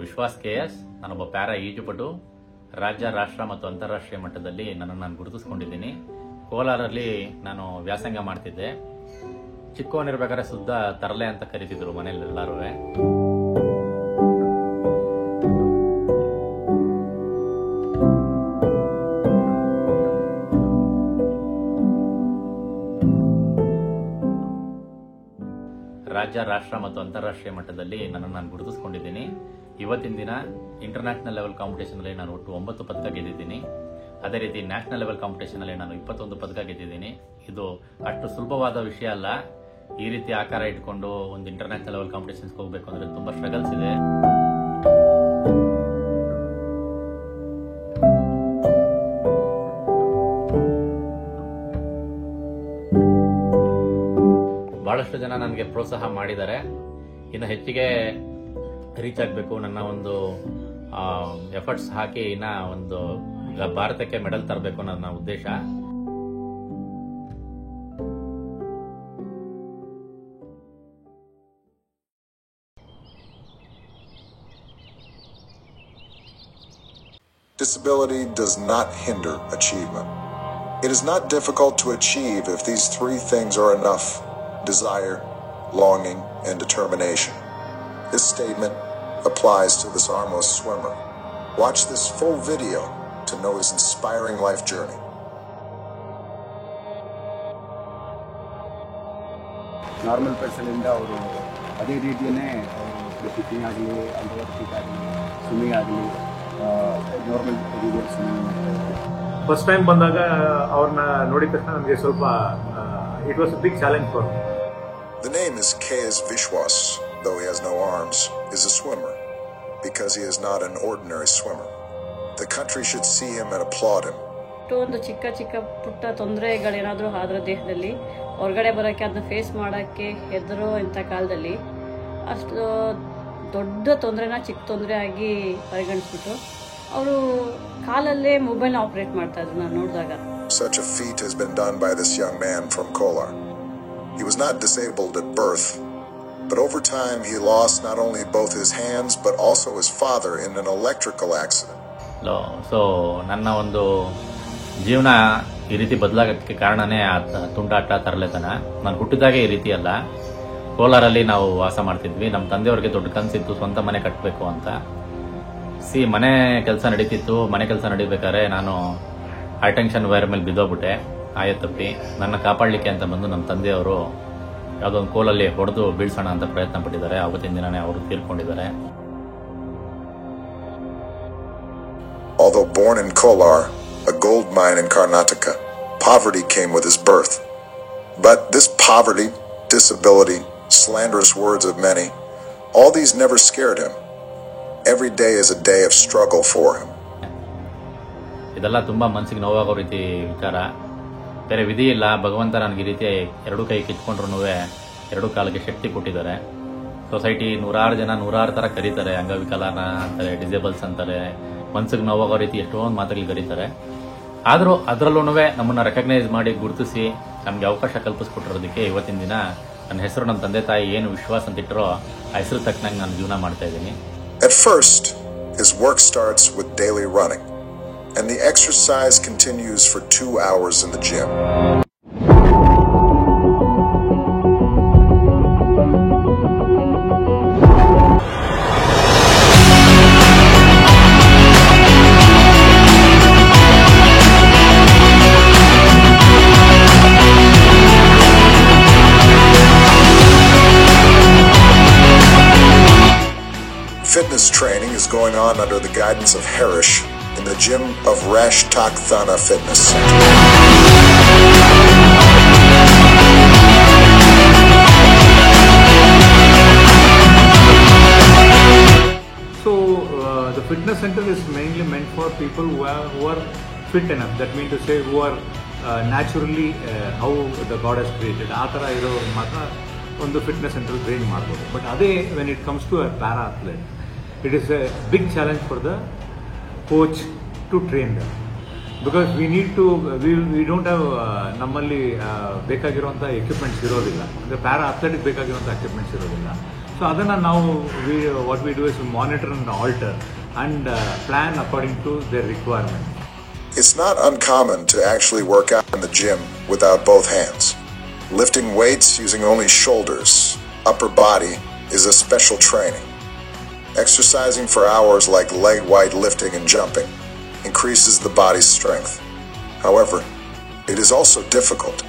ವಿಶ್ವಾಸ್ KS. ನಾನೊಬ್ಬ para ಈಜುಪಟು. ರಾಜ್ಯ, ರಾಷ್ಟ್ರ ಮತ್ತು ಅಂತಾರಾಷ್ಟ್ರೀಯ ಮಟ್ಟದಲ್ಲಿ ನಾನು ಗುರುತಿಸಿಕೊಂಡಿದ್ದೀನಿ. ಕೋಲಾರಲ್ಲಿ ನಾನು ವ್ಯಾಸಂಗ ಮಾಡ್ತಿದ್ದೆ. ಚಿಕ್ಕವನಿರ್ಬೇಕಾದ್ರೆ ಶುದ್ಧ ತರಲೆ ಅಂತ ಕರೀತಿದ್ರು ಮನೇಲಿ ಎಲ್ಲರೂ. ರಾಜ್ಯ, ರಾಷ್ಟ್ರ ಮತ್ತು ಅಂತಾರಾಷ್ಟ್ರೀಯ ಮಟ್ಟದಲ್ಲಿ ನಾನು ಗುರುತಿಸಿಕೊಂಡಿದ್ದೀನಿ. ಇವತ್ತಿನ ದಿನ ಇಂಟರ್ನ್ಯಾಷನಲ್ ಲೆವೆಲ್ ಕಾಂಪಿಟೇಷನ್ ಅಲ್ಲಿ ನಾನು ಒಟ್ಟು 9 ಪದಕ ಗೆದ್ದಿದ್ದೀನಿ. ಅದೇ ರೀತಿ ನ್ಯಾಷನಲ್ ಲೆವೆಲ್ ಕಾಂಪಿಟೇಷನ್ ಅಲ್ಲಿ ನಾನು 21 ಪದಕ ಗೆದ್ದಿದ್ದೀನಿ. ಇದು ಅಷ್ಟು ಸುಲಭವಾದ ವಿಷಯ ಅಲ್ಲ. ಈ ರೀತಿ ಆಕಾರ ಇಟ್ಕೊಂಡು ಒಂದು ಇಂಟರ್ನ್ಯಾಷನಲ್ ಲೆವೆಲ್ ಕಾಂಪಿಟೇಷನ್ಸ್ ಹೋಗಬೇಕು ಅಂದ್ರೆ ತುಂಬಾ ಸ್ಟ್ರಗಲ್ಸ್ ಇದೆ. ಬಹಳಷ್ಟು ಜನ ನನಗೆ ಪ್ರೋತ್ಸಾಹ ಮಾಡಿದ್ದಾರೆ. ಇನ್ನು ಹೆಚ್ಚಿಗೆ ರೀಚ್ ಆಗಬೇಕು, ನನ್ನ ಒಂದು ಎಫರ್ಟ್ಸ್ ಹಾಕಿ ಇನ್ನ ಒಂದು ಭಾರತಕ್ಕೆ ಮೆಡಲ್ ತರಬೇಕು ನನ್ನ ಉದ್ದೇಶ. Disability does not hinder achievement. It is not difficult to achieve if these 3 things are enough: desire, longing, and determination. This statement applies to this Armos swimmer. Watch this full video to know his inspiring life journey. Normal ಪರ್ಸನಿಂದ ಅವರು ಅದೇ ರೀತಿಯೇ tipping ಆಗಲಿ, underworking ಆಗಲಿ, swimming ಆಗಲಿ, normal swimming ಮಾಡ್ತಾರೆ. First time ಬಂದಾಗ ಅವ್ರನ್ನ ನೋಡಿದ ತಕ್ಷಣ ನಮಗೆ ಸ್ವಲ್ಪ it was a big challenge for me. The name is KS Vishwas, though he has no arms, is a swimmer because he is not an ordinary swimmer. The country should see him and applaud him. ಒಂದು ಚಿಕ್ಕ ಚಿಕ್ಕ ಪುಟ್ಟ ತೊಂದರೆಗಳೇನಾದರೂ ಆದ್ರೆ ದೇಹದಲ್ಲಿ ಹೊರಗಡೆ ಬರೋಕ್ಕೆ, ಅದನ್ನ face ಮಾಡೋಕ್ಕೆ ಹೆದರೋ ಇಂಥ ಕಾಲದಲ್ಲಿ ಅಷ್ಟು ದೊಡ್ಡ ತೊಂದರೆನ ಚಿಕ್ಕ ತೊಂದರೆ ಆಗಿ ಪರಿಗಣಿಸ್ಬಿಟ್ಟು ಅವರು ಕಾಲಲ್ಲೇ ಮೊಬೈಲ್ನ ಆಪರೇಟ್ ಮಾಡ್ತಾ ಇದ್ರು ನಾನು ನೋಡಿದಾಗ. Such a feat has been done by this young man from Kolar. He was not disabled at birth, but over time he lost not only both his hands but also his father in an electrical accident. So ನನ್ನ ಒಂದು ಜೀವನ ಈ ರೀತಿ ಬದಲಾಗಕ್ಕೆ ಕಾರಣನೇ ತುಂಟಾಟ, ತರಲೆತನ. ನಾನು ಹುಟ್ಟಿದಾಗೆ ಈ ರೀತಿ ಅಲ್ಲ. ಕೋಲಾರಲ್ಲಿ ನಾವು ವಾಸ ಮಾಡ್ತಿದ್ವಿ. ನಮ್ಮ ತಂದೆಯವ್ರಿಗೆ ದೊಡ್ಡ ಕನಸಿತ್ತು ಸ್ವಂತ ಮನೆ ಕಟ್ಟಬೇಕು ಅಂತ. ಮನೆ ಕೆಲಸ ನಡೀತಿತ್ತು. ಮನೆ ಕೆಲಸ ನಡೀಬೇಕಾದ್ರೆ ನಾನು ಹೈಟೆನ್ಷನ್ ವೈರ್ ಮೇಲೆ ಬಿದ್ದೋಗ್ಬಿಟ್ಟೆ. ತಪ್ಪಿ ನನ್ನ ಕಾಪಾಡಲಿಕ್ಕೆ ಅಂತ ಬಂದು ನಮ್ಮ ತಂದೆಯವರು ಯಾವುದೋ ಒಂದು ಕೋಲಲ್ಲಿ ಹೊಡೆದು ಬೀಳ್ಸೋಣ ಅಂತ ಪ್ರಯತ್ನ ಪಟ್ಟಿದ್ದಾರೆ. ಅವತ್ತಿನ ದಿನನೇ ಅವರು ತೀರ್ಕೊಂಡಿದ್ದಾರೆ. Although born in Kolar, a gold mine in Karnataka, poverty came with his birth. But this poverty, disability, slanderous words of many, all these never scared him. Every day is a day of struggle for him. ಇದೆಲ್ಲ ತುಂಬಾ ಮನಸ್ಸಿಗೆ ನೋವಾಗೋ ರೀತಿ ವಿಚಾರ. ಬೇರೆ ವಿಧಿ ಇಲ್ಲ. ಭಗವಂತ ನನಗೆ ಈ ರೀತಿ 2 ಕೈ ಕಿತ್ಕೊಂಡ್ರು 2 ಕಾಲಿಗೆ ಶಕ್ತಿ ಕೊಟ್ಟಿದ್ದಾರೆ. ಸೊಸೈಟಿ ನೂರಾರು ಜನ ನೂರಾರು ತರ ಕರೀತಾರೆ. ಅಂಗವಿಕಲನ ಅಂತಾರೆ, ಡಿಸೇಬಲ್ಸ್ ಅಂತಾರೆ, ಮನ್ಸಿಗೆ ನೋವಾಗೋ ರೀತಿ ಎಷ್ಟೊಂದು ಮಾತುಗಳು ಕರೀತಾರೆ. ಆದರೂ ಅದರಲ್ಲೂ ನಮ್ಮನ್ನ ರೆಕಗ್ನೈಸ್ ಮಾಡಿ ಗುರುತಿಸಿ ನಮ್ಗೆ ಅವಕಾಶ ಕಲ್ಪಿಸ್ಕೊಟ್ಟಿರೋದಕ್ಕೆ ಇವತ್ತಿನ ದಿನ ನನ್ನ ಹೆಸರು ನಮ್ಮ ತಂದೆ ತಾಯಿ ಏನು ವಿಶ್ವಾಸ ಅಂತ ಇಟ್ಟರೋ ಆ ಹೆಸರು ತಕ್ಕನಂಗೆ ನಾನು ಜೀವನ ಮಾಡ್ತಾ ಇದ್ದೀನಿ. At first, his work starts with daily running, and the exercise continues for 2 hours in the gym. Fitness training is going on under the guidance of Harish in the gym of Rashtak Thana Fitness Center. So the fitness center is mainly meant for people who are fit enough. That means to say who are naturally how the God has created. ಆ ಥರ ಇರೋರು ಮಾತ್ರ ಒಂದು fitness centre train ಮಾಡ್ಬೋದು. But ಅದೇ when it comes to a para athlete, it is a big challenge for the coach to train them, because we don't have ನಮ್ಮಲ್ಲಿ ಬೇಕಾಗಿರುವಂಥ equipments ಇರೋದಿಲ್ಲ. ಅಂದರೆ ಪ್ಯಾರಾ ಅಥ್ಲೆಟಿಕ್ ಬೇಕಾಗಿರುವಂಥ ಎಕ್ವಿಪ್ಮೆಂಟ್ಸ್ ಇರೋದಿಲ್ಲ. ಸೊ ಅದನ್ನು ನಾವು what we do is monitor and alter and plan according to their requirement. It's not uncommon to actually work out in the gym without both hands. Lifting weights using only shoulders, upper body, is a special training. Exercising for hours like leg wide lifting and jumping increases the body's strength. However, it is also difficult.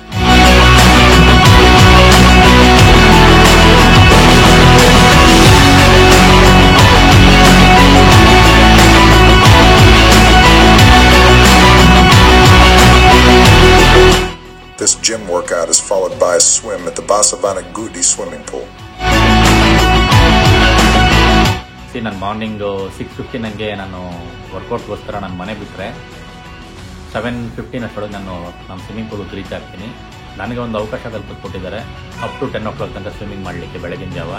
This gym workout is followed by a swim at the Basavanagudi swimming pool. ನಾನು morning 6:15 ನನಗೆ ನಾನು ವರ್ಕೌಟ್ಗೋಸ್ಕರ ನಾನು ಮನೆ ಬಿಟ್ಟರೆ 7:15 ಅಷ್ಟೊಳಗೆ ನಾನು ನಮ್ಮ swimming ಪೂಲ್ಗೆ reach ಆಗ್ತೀನಿ. ನನಗೆ ಒಂದು ಅವಕಾಶ ಕಲ್ಪಿಸ್ಕೊಟ್ಟಿದ್ದಾರೆ ಅಪ್ ಟು 10 o'clock ತನಕ ಸ್ವಿಮ್ಮಿಂಗ್ ಮಾಡಲಿಕ್ಕೆ ಬೆಳಗಿನ ಜಾವ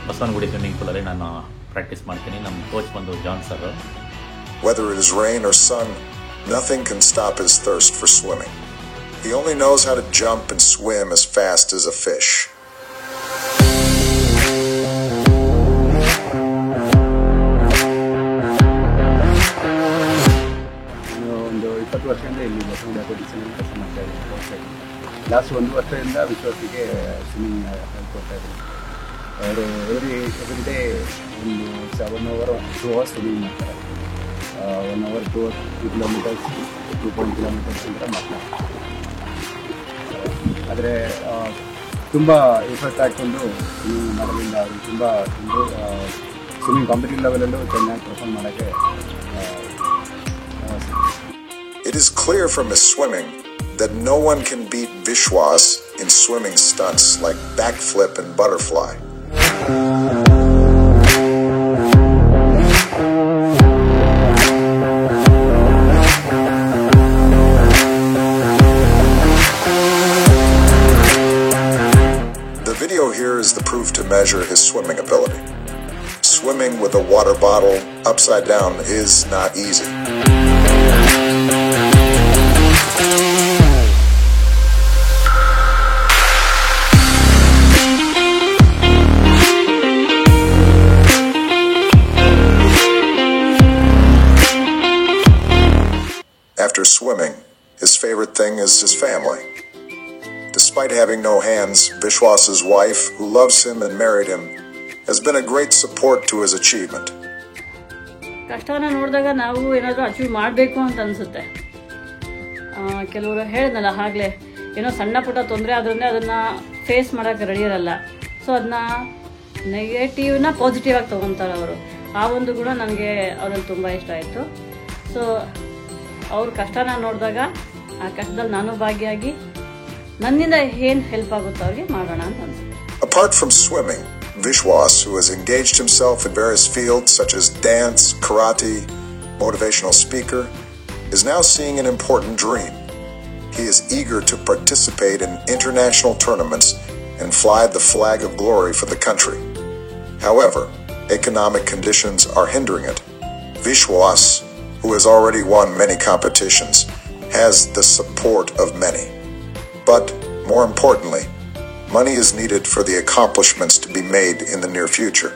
ಬಸವನಗುಡಿ ಸ್ವಿಮ್ಮಿಂಗ್ ಪೂಲಲ್ಲಿ ನಾನು ಪ್ರಾಕ್ಟೀಸ್ ಮಾಡ್ತೀನಿ. ನಮ್ಮ ಕೋಚ್ ಬಂದು John sir. Whether it is rain or sun, nothing can stop his thirst for swimming. He only knows how to jump and swim as fast as a fish. ಒಂದು 20 ವರ್ಷದಿಂದ ಇಲ್ಲಿ ಬಸವನಗುಡಿ ಅಥ್ಲೆಟಿಕ್ಸ್ನಲ್ಲಿ ಕೆಲಸ ಮಾಡ್ತಾ ಇದ್ದೀನಿ. ಲಾಸ್ಟ್ 1 ವರ್ಷದಿಂದ ವಿಶ್ವಾಸಿಗೆ ಸ್ವಿಮ್ಮಿಂಗ್ ಹೇಳ್ಕೊಡ್ತಾ ಇದ್ದೀನಿ. ಅವರು ಎವ್ರಿ ಡೇ ಒಂದು 1 hour 2 hours ಸ್ವಿಮ್ಮಿಂಗ್ ಮಾಡ್ತಾರೆ. 1 hour 2 kilometers 2.0 kilometers ಅಂತ ಮಾಡ್ತಾರೆ. ಆದರೆ ತುಂಬ ಎಫರ್ಟ್ ಹಾಕ್ಕೊಂಡು ಸ್ವಿಮ್ಮಿಂಗ್ ಮಾಡೋದ್ರಿಂದ ಅವರು ತುಂಬ ಸ್ವಿಮ್ಮಿಂಗ್ ಕಾಂಪಿಟೇಟಿವ್ ಲೆವೆಲಲ್ಲೂ ಚೆನ್ನಾಗಿ ಪರ್ಫಾರ್ಮ್ ಮಾಡೋಕ್ಕೆ. It is clear from his swimming that no one can beat Vishwas in swimming stunts like backflip and butterfly. The video here is the proof to measure his swimming ability. Swimming with a water bottle upside down is not easy. After swimming, his favorite thing is his family. Despite having no hands, Vishwas's wife, who loves him and married him, has been a great support to his achievement. ಕಷ್ಟವನ್ನು ನೋಡಿದಾಗ ನಾವು ಏನಾದರೂ achieve ಮಾಡಬೇಕು ಅಂತ ಅನಿಸುತ್ತೆ. ಕೆಲವರು ಹೇಳಿದ್ನಲ್ಲ ಆಗಲೇ, ಏನೋ ಸಣ್ಣ ಪುಟ್ಟ ತೊಂದರೆ ಆದ್ರೂ ಅದನ್ನು ಫೇಸ್ ಮಾಡೋಕ್ಕೆ ರೆಡಿ ಇರಲ್ಲ. ಸೊ ಅದನ್ನ ನೆಗೆಟಿವ್ನ ಪಾಸಿಟಿವ್ ಆಗಿ ತೊಗೊತಾರೆ ಅವರು. ಆ ಒಂದು ಗುಣ ನನಗೆ ಅವ್ರಲ್ಲಿ ತುಂಬ ಇಷ್ಟ ಆಯಿತು. ಸೊ ಅವ್ರ ಕಷ್ಟನ ನೋಡಿದಾಗ ಆ ಕಷ್ಟದಲ್ಲಿ ನಾನು ಭಾಗಿಯಾಗಿ ನನ್ನಿಂದ ಏನು ಹೆಲ್ಪ್ ಆಗುತ್ತೋ ಅವ್ರಿಗೆ ಮಾಡೋಣ ಅಂತ ಅನಿಸುತ್ತೆ. Apart from swimming, Vishwas, who has engaged himself in various fields such as dance, karate, motivational speaker, is now seeing an important dream. He is eager to participate in international tournaments and fly the flag of glory for the country. However, economic conditions are hindering it. Vishwas, who has already won many competitions, has the support of many. But, more importantly, money is needed for the accomplishments to be made in the near future.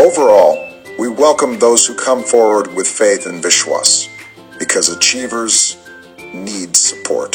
Overall, we welcome those who come forward with faith in Vishwas, because achievers need support.